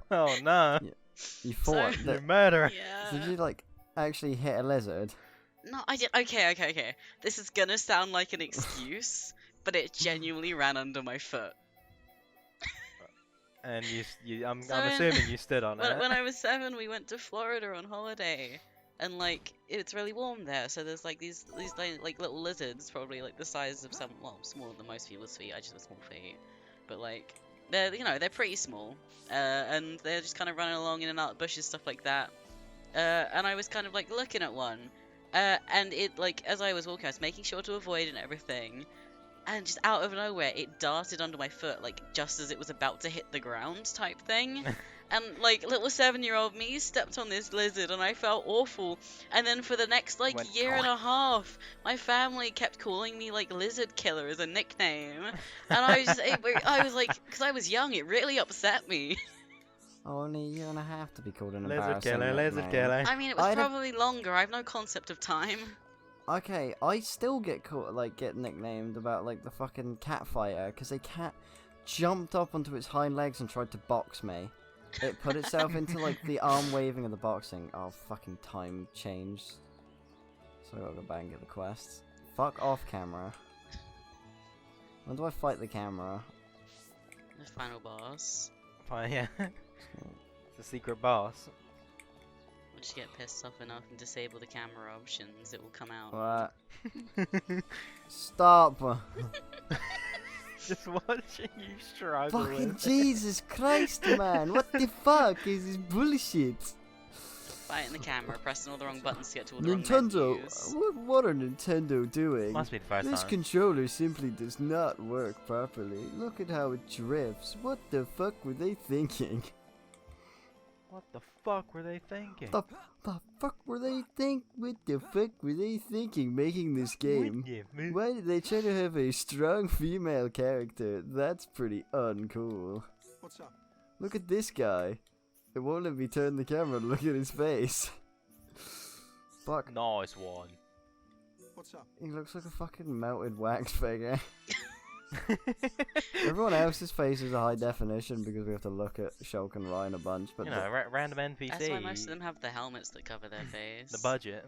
Oh no. You So- thought You that? murderer. Did Yeah. you like actually hit a lizard? No, I did. Okay. This is gonna sound like an excuse, but it genuinely ran under my foot. And I'm So assuming you stood on it. when I was 7, we went to Florida on holiday, and like it's really warm there. So there's like these like little lizards, probably like the size of smaller than most people's feet. I just have small feet, but like they're pretty small, and they're just kind of running along in and out of bushes, stuff like that. And I was kind of like looking at one, and it like as I was walking, I was making sure to avoid and everything. And just out of nowhere, it darted under my foot, like just as it was about to hit the ground, type thing. And like little 7-year-old me stepped on this lizard, and I felt awful. And then for the next like Went year and a half, my family kept calling me like Lizard Killer as a nickname. And I was like, because I was young, it really upset me. Oh, only a year and a half to be called an Lizard embarrassing killer, lizard nickname. killer. I mean, it was I'd have- probably longer. I have no concept of time. Okay, I still get caught, like, get nicknamed about, like, the fucking cat fighter, because a cat jumped up onto its hind legs and tried to box me. It put itself into, like, the arm waving of the boxing. Oh, fucking time changed. So I gotta go back and get the quests. Fuck off, camera. When do I fight the camera? The final boss. Fine, yeah. It's a secret boss. Once you get pissed off enough and disable the camera options, it will come out. What? Stop! Just watching you struggle Fucking with Jesus Christ, man! What the fuck is this bullshit? Fighting the camera, pressing all the wrong buttons to get to all the Nintendo, wrong menus. what are Nintendo doing? Must be the first This time. controller simply does not work properly. Look at how it drifts. What the fuck were they thinking? What the fuck were they thinking? The fuck were they What the fuck were they thinking making this game? Why did they try to have a strong female character? That's pretty uncool. What's up? Look at this guy. It won't let me turn the camera to look at his face. Fuck. Nice one. What's up? He looks like a fucking melted wax figure. Everyone else's face is a high definition because we have to look at Shulk and Ryan a bunch, but You know, random NPC. That's why most of them have the helmets that cover their face. The budget.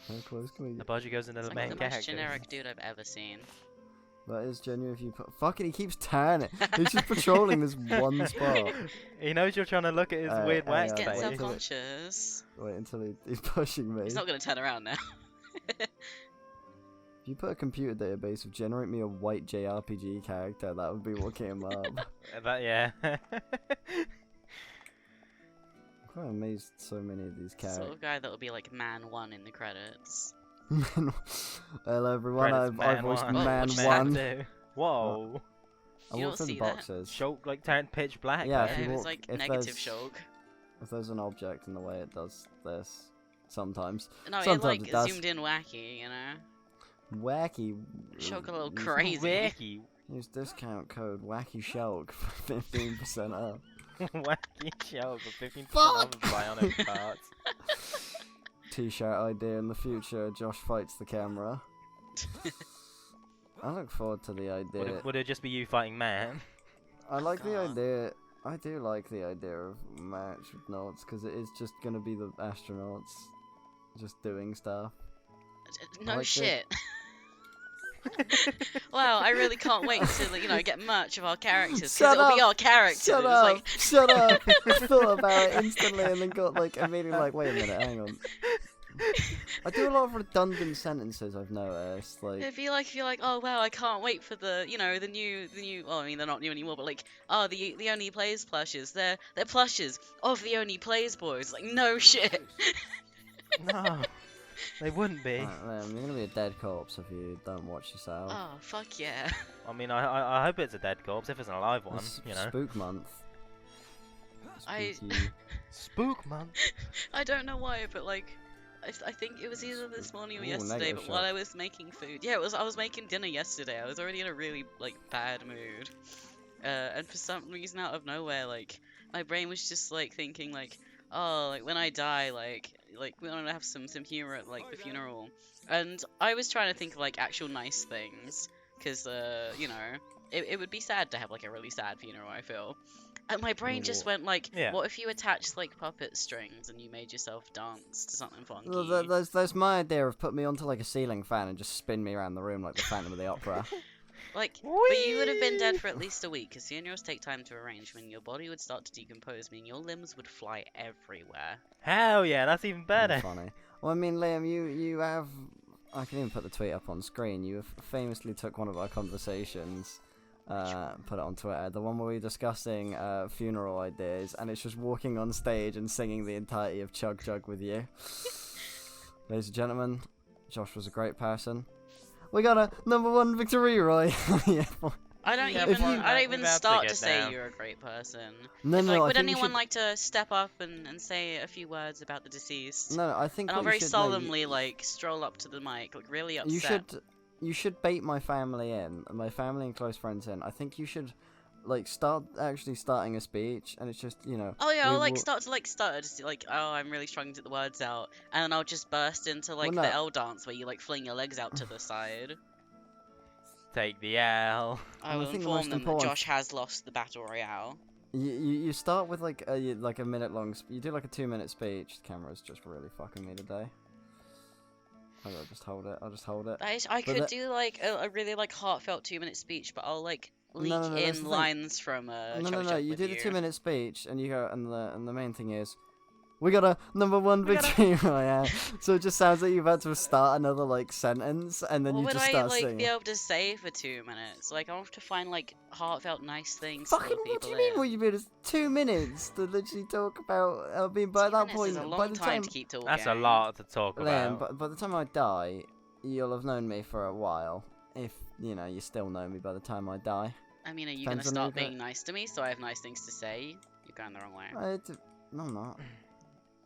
how close can we The get? budget goes into It's the like main the most character. generic dude I've ever seen. That is genuine if you put. Fucking, he keeps turning. He's just patrolling this one spot. He knows you're trying to look at his weird hang wax He's on, getting wait face. self-conscious. Wait until he's pushing me. He's not gonna turn around now. If you put a computer database of generate me a white JRPG character, that would be what came up. Yeah. I'm quite amazed so many of these Sort characters. of guy that would be like man 1 in the credits. Hello everyone, Credits I've voiced one. Oh, Man what'd you Man say? 1. two. Whoa. I You walked don't through the see that? boxes. Shulk like turned pitch black. Yeah, there. if you it was walk- like if negative there's- shock. If there's an object in the way, it does this. Sometimes. No, it Sometimes like it does. zoomed in wacky, you know? Wacky. Shock a little use- crazy. Wacky. Use discount code Wacky Shulk for 15% off. Wacky Shulk for 15% Fuck! off of bionic parts. T-shirt idea in the future. Josh fights the camera. I look forward to the idea. Would it just be you fighting man? I like the God. idea. I do like the idea of match with Nauts because it is just gonna be the astronauts just doing stuff. No like it. shit. Wow, I really can't wait to get merch of our characters. Shut Because it'll be up! our characters. Shut up! Like, Shut up! I thought about it instantly and then got like immediately like, wait a minute, hang on. I do a lot of redundant sentences. I've noticed. Like, if you're like, oh wow, I can't wait for the new. Well, I mean, they're not new anymore, but like, oh, the Only Plays plushes. They're plushes of the Only Plays boys. Like, no shit. No. They wouldn't be. you're gonna be a dead corpse if you don't watch yourself. Oh fuck yeah. I mean, I hope it's a dead corpse if it's an alive one, It's you know. Spook month. I- Spooky. Spook month. I don't know why, but like, I think it was either this morning or Ooh, yesterday. negative But while shot. I was making food, yeah, it was. I was making dinner yesterday. I was already in a really like bad mood, and for some reason, out of nowhere, like my brain was just like thinking like, oh, like when I die, like we want to have some humor at like the funeral, and I was trying to think of like actual nice things, cause you know, it would be sad to have like a really sad funeral, I feel. And my brain just went like, Yeah. what if you attached like puppet strings and you made yourself dance to something funky? Well, that's my idea of put me onto like a ceiling fan and just spin me around the room like the Phantom of the Opera. Like, but you would have been dead for at least a week, because funerals take time to arrange. When your body would start to decompose, meaning your limbs would fly everywhere. Hell yeah, that's even better. Funny. Well, I mean, Liam, you have. I can even put the tweet up on screen. You famously took one of our conversations, put it on Twitter. The one where we were discussing funeral ideas, and it's just walking on stage and singing the entirety of Chug Jug with you. Ladies and gentlemen, Josh was a great person. We got a #1 victory, Roy. Yeah. I don't Yeah, even. we're I don't even about to start get to say down. you're a great person. No, If, no, like, I would think you anyone should- like to step up and say a few words about the deceased? No, I think And I'll what you very should- no, you- solemnly like stroll up to the mic, like really upset. You should bait my family in, my family and close friends in. I think you should, like, starting a speech, and it's just, you know. Oh yeah, we I'll like will- start to like stutter, just like, oh, I'm really struggling to get the words out, and then I'll just burst into like Well, the no. L dance where you like fling your legs out to the side. Take the L. I I will think the inform most them that important- Josh has lost the battle royale. You start with like a minute long. You do like a 2-minute speech. The camera's just really fucking me today. I'll just hold it. I'll just hold it. I But could that- do like a really like heartfelt 2-minute speech, but I'll like leak no, that's in the thing. lines from No, Chug no, no. Jug You with do the 2-minute speech, and you go, and the main thing is, we got a #1 We got a- victory. Royale. So it just sounds like you're about to start another like sentence, and then What you would just I start like singing. be able to say for 2 minutes? Like I have to find like heartfelt, nice things. Fucking, to what people do you mean? in. What you mean? It's 2 minutes to literally talk about. I mean, by 2 that minutes point, is a by long the time time, to keep talking. That's a lot to talk Liam, about. by the time I die, you'll have known me for a while. If you know, you still know me by the time I die. I mean, are you Depends gonna on who start you being nice to me so I have nice things to say? You're going the wrong way. No, I'm not.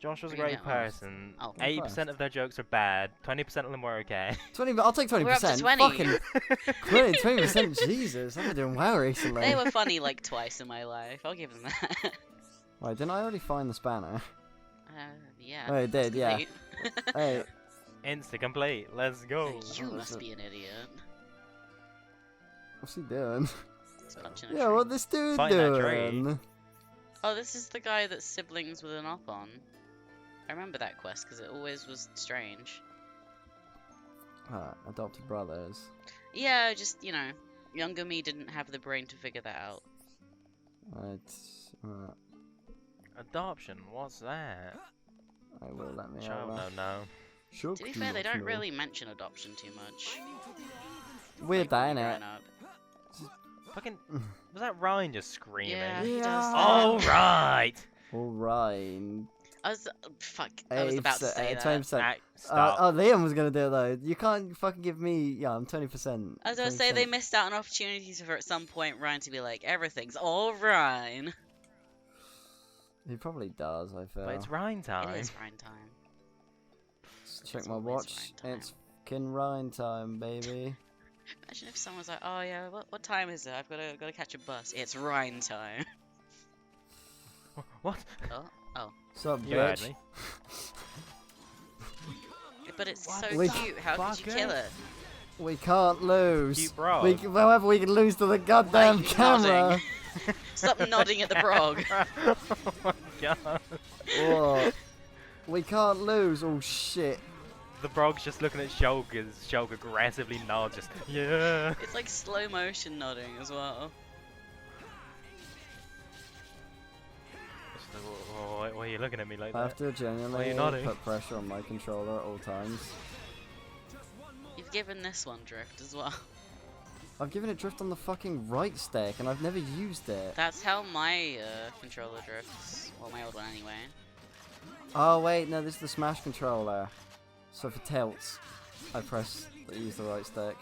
Josh was a Bring great it on. person. Oh. 80% of their jokes are bad. 20% of them were okay. 20. I'll take 20%. We're up to 20. Fucking 20%. Jesus, I've been doing well recently. They were funny like twice in my life. I'll give them that. Wait, didn't I already find the spanner? Yeah. Oh, it did, yeah. Complete. Hey, Insta complete. Let's go. You Oh, must so- be an idiot. what's he doing? He's punching a Yeah, tree. what this dude Find that tree. doing? Oh, this is the guy that's siblings with an op on. I remember that quest because it always was strange. Adopted brothers. Yeah, just, you know, younger me didn't have the brain to figure that out. It's, Adoption. What's that? I will let me Child, over. no. Sure, To be fair, they don't really mention adoption too much. Weird, Like, that, when you're innit? growing up. Fucking. Was that Ryan just screaming? Yeah, he Yeah. does. Oh, right. Alright. Fuck, I was about to say that. 20%. Stop. Oh, Liam was gonna do it though. You can't fucking give me. Yeah, I'm 20%. I was gonna say they missed out on opportunities for at some point Ryan to be like, everything's alright. He probably does. I feel. but it's Ryan time. It is Ryan time. Let's check it's my always watch. Ryan time. It's fucking Ryan time, baby. Imagine if someone's like, oh yeah, what time is it? I've gotta catch a bus. It's Ryan time. What? Sup, You heard bitch? me. But it's What so the cute. How could you fucker? kill it? We can't lose. Cute bro. However, we can lose to the goddamn you camera. nodding? Stop nodding at the brog. oh my god. What? We can't lose. Oh shit. The brog's just looking at Shulk as Shulk aggressively nods, just, yeah. It's like slow motion nodding as well. Just like, why are you looking at me like I have that? to Why are genuinely you nodding? put pressure on my controller at all times. You've given this one drift as well. I've given it drift on the fucking right stick, and I've never used it. That's how my controller drifts. Well, my old one anyway. Oh wait, no, this is the Smash controller. So for tilts, I use the right stick.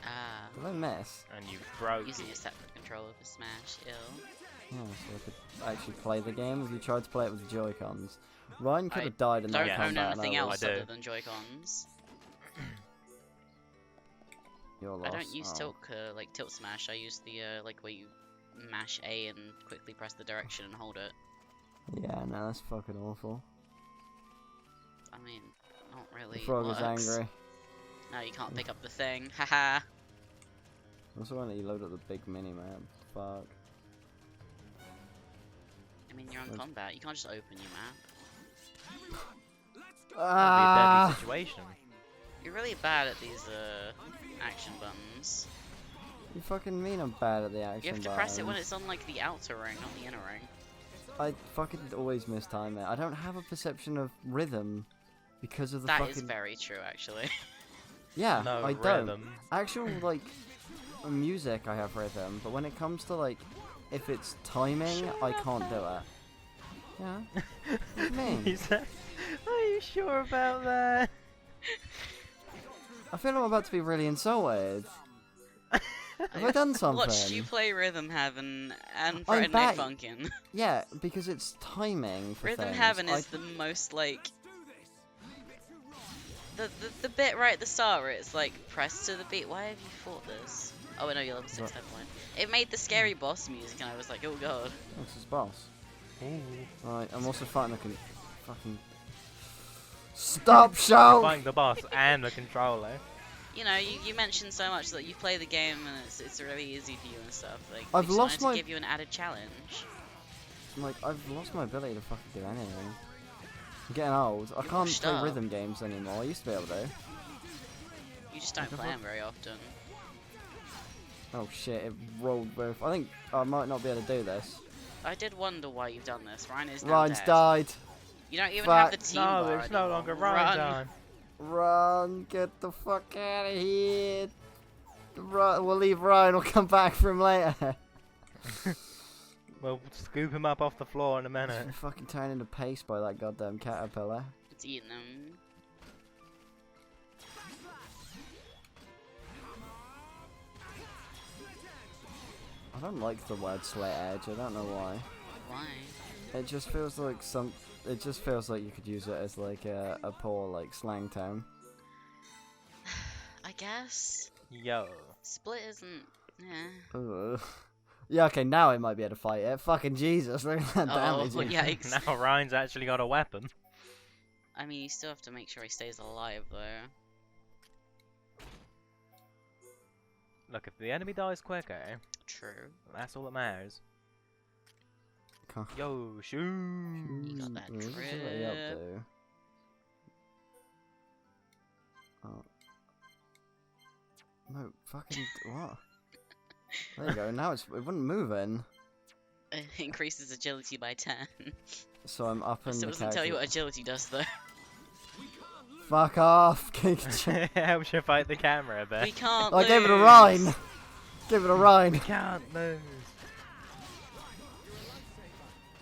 Ah, Did I miss? And you broke using a it. separate controller for Smash. Ill. Oh, so I could actually play the game. Have you tried to play it with the Joy-Cons? Ryan could I have died in Don't that Yeah. own combat. anything and I else I do. other than Joy-Cons. You're I lost. don't use Oh. like tilt smash. I use the like where you mash A and quickly press the direction and hold it. Yeah, no, that's fucking awful. I mean, not really. The frog is works. angry. No, you can't pick up the thing. Haha. Also, why don't you load up the big mini map? Fuck. I mean, you're on combat. You can't just open your map. That'd be a Ah! deadly situation. You're really bad at these action buttons. You fucking mean I'm bad at the action You have to press it when buttons? it's on like the outer ring, not the inner ring. I fucking always mistime it. I don't have a perception of rhythm because of the That fucking... is very true, actually. Yeah, No I don't. rhythm. Actual, like, music I have rhythm, but when it comes to, like, if it's timing, I can't do it. Yeah? What do you mean? He said, are you sure about that? I feel I'm about to be really insulted. Have I done something? Watched you play Rhythm Heaven and I'm Threaten back. Funkin'. Yeah, because it's timing for Rhythm things. Heaven is the most like the bit right at the start where it's like press to the beat. Why have you fought this? Oh, I know you're level 6 What? type one. It made the scary boss music, and I was like, oh god. What's his boss? Ooh. Right, I'm also fighting the fucking... Stop, show! Fighting the boss and the controller. You know, you mentioned so much that you play the game and it's really easy for you and stuff. Like, I've we just lost wanted my- to give you an added challenge. Like, I've lost my ability to fucking do anything. I'm getting old. I can't washed play up. rhythm games anymore. I used to be able to. You just don't Like, play them very often. Oh shit, it rolled with... I think I might not be able to do this. I did wonder why you've done this. Ryan is now Ryan's dead. died. You don't even have the Fuck. team No, bar it's no anymore. longer Run. Ryan time. Run, get the fuck out of here. We'll leave Ryan, we'll come back for him later. We'll scoop him up off the floor in a minute. I'm fucking turned into paste by that goddamn caterpillar. It's eating them. I don't like the word slit edge, I don't know why. Why? It just feels like it just feels like you could use it as like a poor like slang term. I guess. Yo. Split isn't. Yeah. Ugh. Yeah, okay, now I might be able to fight it. Fucking Jesus, look at that Oh, damage. yikes. Now Ryan's actually got a weapon. I mean, you still have to make sure he stays alive, though. Look, if the enemy dies quicker, True. that's all that matters. Can't- Yo, shoot! You got that What's it let you up trip. to? Oh. No, fucking what? There you go. Now it wasn't moving, It increases agility by 10. so I'm up in Still the doesn't tell you what character. agility does, though. Fuck off! It helps you fight the camera a bit. We can't I gave it a lose. Rhine! Give it a Rhine! Can't lose.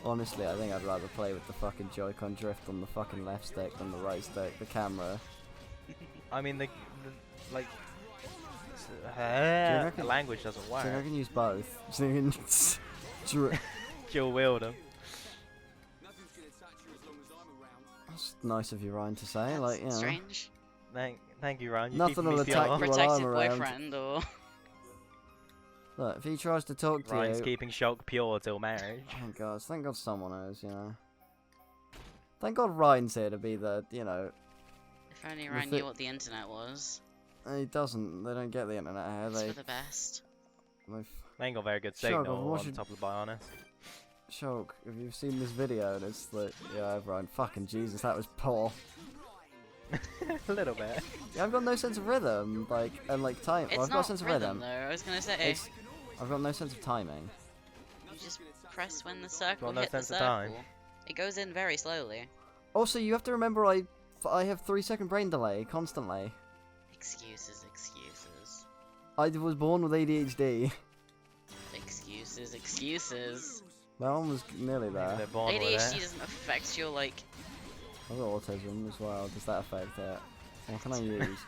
Honestly, I think I'd rather play with the fucking Joy-Con drift on the fucking left stick than the right stick, the camera. I mean, the like, reckon- the language doesn't So I work. can use both. So you can Dual wield them. That's nice of you, Ryan, to say. Like, you know. Strange. Thank you, Ryan. You're Nothing keeping will me attack pure. you. Well, Protective I'm around. boyfriend, or. Look, if he tries to talk to Ryan's you... keeping Shulk pure till marriage. Thank God someone is, you know. Thank God Ryan's here to be the, you know... If only The Ryan thi- knew what the internet was. He doesn't. They don't get the internet here. It's They... for the best. They ain't got very good Shulk, signal, what on should- top of the honest. Shulk, if you've seen this video and it's like... Yeah, Ryan, fucking Jesus, that was poor. A little bit. Yeah, I've got no sense of rhythm, like, and like time. It's Well, I've got a not sense of rhythm, rhythm. though. I was gonna say, It's... I've got no sense of timing. you just press when the circle Got no hit the sense of time. circle. It goes in very slowly. Also, you have to remember I have 3-second brain delay constantly. Excuses, excuses. I was born with ADHD. Excuses, excuses. That one was nearly Maybe there. they're born with ADHD it. doesn't affect your, like... I've got autism as well. Does that affect it? What can I use?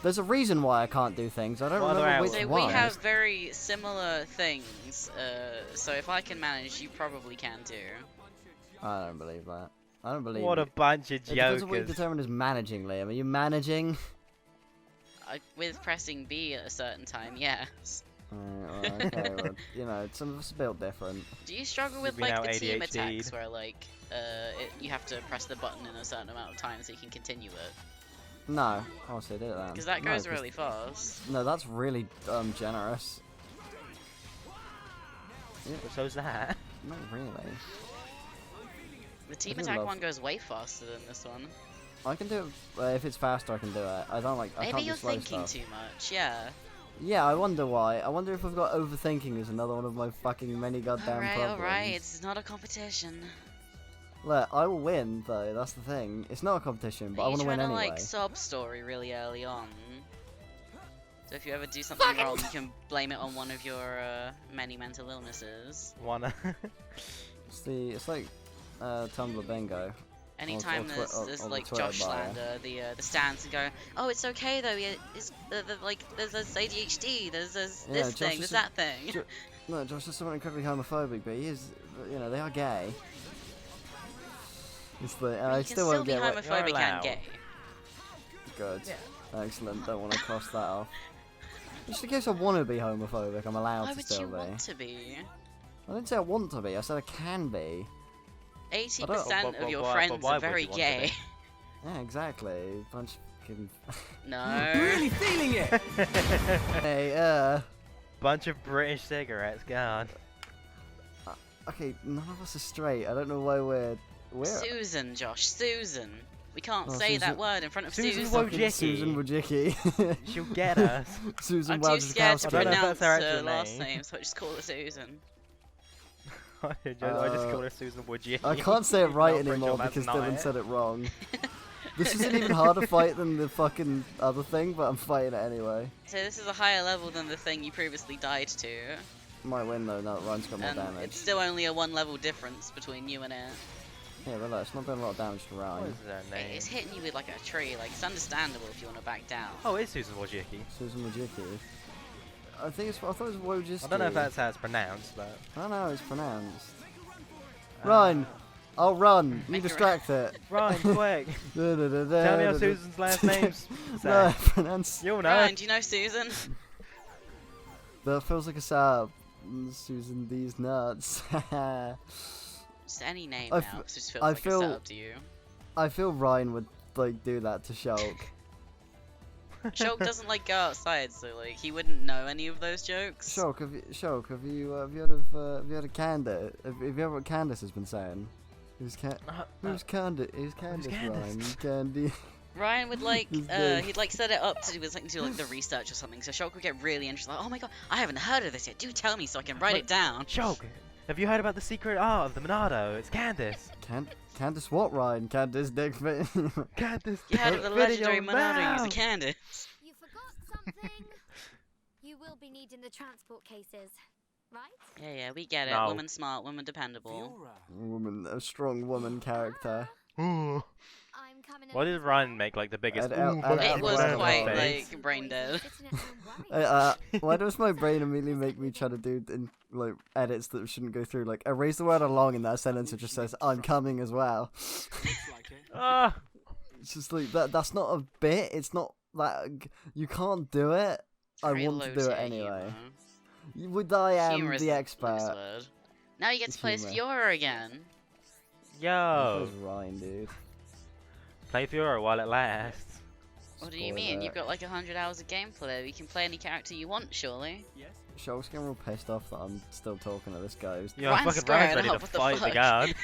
There's a reason why I can't do things. I don't What other remember hours? which So one. we have very similar things, so if I can manage, you probably can too. I don't believe that. I don't believe What a it. bunch of It depends on what you jokers. determine as managing, Liam. Are you managing? With pressing B at a certain time, yes. Alright, okay, well, you know, some of us are built different. Do you struggle with You've been like the out team ADHD'd. attacks where like you have to press the button in a certain amount of time so you can continue it? No, obviously I did it then. Because that No, goes really fast. No, that's really generous. But so's that. Not really. The team do attack love- one goes way faster than this one. I can do it, if it's faster I can do it. I don't like, I Maybe can't do you're slow thinking stuff. too much, yeah. Yeah, I wonder why. I wonder if I've got overthinking is another one of my fucking many goddamn problems. Alright, it's not a competition. Look, I will win though, that's the thing. It's not a competition, but I want to win You're anyway. trying to, like, sob-story really early on. So if you ever do something wrong, you can blame it on one of your, many mental illnesses. Wanna? It's like, Tumblr bingo. Anytime or there's the like Twitter Josh bio. slander, the stands and go, oh, it's okay though. It's like there's this ADHD, there's this Yeah, Josh thing, is there's a- that thing. Jo- No, Josh is someone incredibly homophobic, but he is, you know, they are gay. It's the, I You still can won't still be get what. homophobic and allowed. gay. Good. Yeah. Excellent. Don't want to cross that off. Just in case I want to be homophobic, I'm allowed Why to would still you be. want to be? I didn't say I want to be. I said I can be. 80% But of your why friends would are you very want to gay. be? Yeah, exactly. Bunch of fucking. No. Really feeling it. Hey, Bunch of British cigarettes, God. Okay, none of us are straight. I don't know why we're. Susan, Josh, Susan. We can't Oh, say Susan- that word in front of Susan Susan. won't- Fucking Susan Wojcicki. She'll get us. Susan I'm too scared to I don't know if pronounce that's her her actual last name. name, so I just call her Susan. I just call her Susan Wojcicki. I can't say it right Not British, anymore that's because not Dylan it. said it wrong. This is an even harder fight than the fucking other thing, but I'm fighting it anyway. So this is a higher level than the thing you previously died to, Might win though. No, Ryan's got more and damage. it's still only a 1 level difference between you and it. Yeah, relax. It's not doing a lot of damage to What Ryan. is her name? It's hitting you with like a tree, like it's understandable if you want to back down. Oh, it's Susan Wojcicki. Susan Wojcicki. I think it's. I thought it was Wojcicki. I don't know if that's how it's pronounced, but... I don't know how it's pronounced. Ryan, I'll run. You Make it distract it. Ryan, quick! Tell me how Susan's last name's No, said. pronounce. You'll know. Ryan, do you know Susan? That feels like a sub. Susan, these nuts. Just any name I now, f- 'cause it just feels I like feel- a setup to you. I feel Ryan would like do that to Shulk. Shulk doesn't like go outside, so like he wouldn't know any of those jokes. Shulk, have you heard of Candace? Have you heard what Candace has been saying? Who's Candace? Who's Candace? Ryan? Candy. Ryan would like, He's big. he'd like set it up to do with something to like the research or something. So Shulk would get really interested. Like, oh my god, I haven't heard of this yet. Do tell me so I can write it down. Shulk, have you heard about the secret art of the Monado? It's Candace. Candace what, Ryan? Candace dick fit. Candace, You heard of the fit in legendary your Monado user mouth. Candace? You forgot something. You will be needing the transport cases, right? Yeah, we get it. No. Woman smart, woman dependable. Woman, a strong woman character. Ooh. I'm coming. What did Ryan make like the biggest? I'd- I'd- ooh, I'd- but It was I'd- quite face? like brain dead. Why does my brain immediately make me try to do like edits that shouldn't go through? Like erase the word along in that sentence. It just says I'm coming as well. Ah, It's just like that. That's not a bit. It's not that you can't do it. I Very want to do low it tier anyway. humor. Would I am Humorous the is loose expert? word. Now you get to play as Humor. Fiora again. yo, Where's Ryan, dude? play Fiora while it lasts. What do you Spoiler. mean? You've got like 100 hours of gameplay. You can play any character you want, surely. Shulk's getting real pissed off that I'm still talking to this guy. who's- Yo, Ryan's fucking Ryan's squaring ready up, to what the fight the fuck? guard.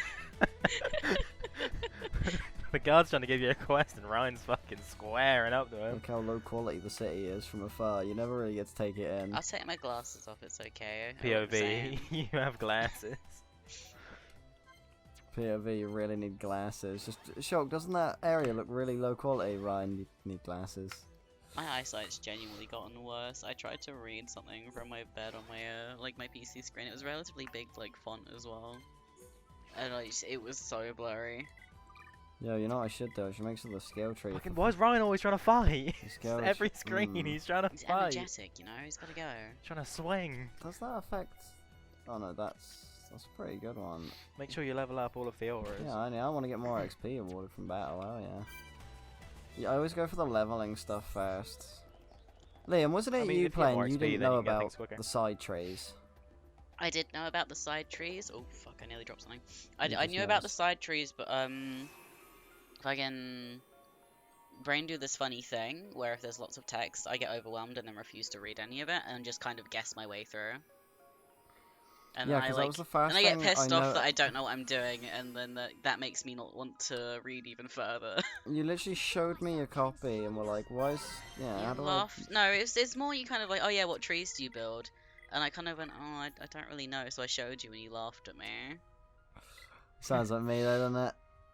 The guard's trying to give you a quest and Ryan's fucking squaring up to him. Look how low quality the city is from afar. You never really get to take it in. I'll take my glasses off. It's okay. I know what I'm saying. POV, you have glasses. POV, you really need glasses. Just Shulk, doesn't that area look really low quality? Ryan, you need glasses. My eyesight's genuinely gotten worse. I tried to read something from my bed on my like my PC screen. It was relatively big, like font as well, and like it was so blurry. Yo, you know what I should do? I should make sure the skill tree. Fucking, why is Ryan always trying to fight? The skill Every screen he's trying to He's fight. energetic, you know. He's gotta go. Trying to swing. Does that affect? Oh no, that's a pretty good one. Make sure you level up all of Fiora's. Yeah, I want to get more XP awarded from battle. Oh yeah. Yeah, I always go for the leveling stuff first. Liam, wasn't it I mean, you if you get more playing? You XP, didn't then know you can get about things quicker. the side trees. I did know about the side trees. Oh fuck! I nearly dropped something. You I just knew about the noticed. side trees, but fucking brain do this funny thing where if there's lots of text, I get overwhelmed and then refuse to read any of it and just kind of guess my way through. And Yeah, then I 'cause that like, was the first and I get thing pissed I off know- that I don't know what I'm doing, and then that makes me not want to read even further. You literally showed me a copy and were like, why is... Yeah, how You do laughed. No, it's more you kind of like, oh yeah, what trees do you build? And I kind of went, oh, I don't really know. So I showed you, and you laughed at me. Sounds like me though, doesn't it?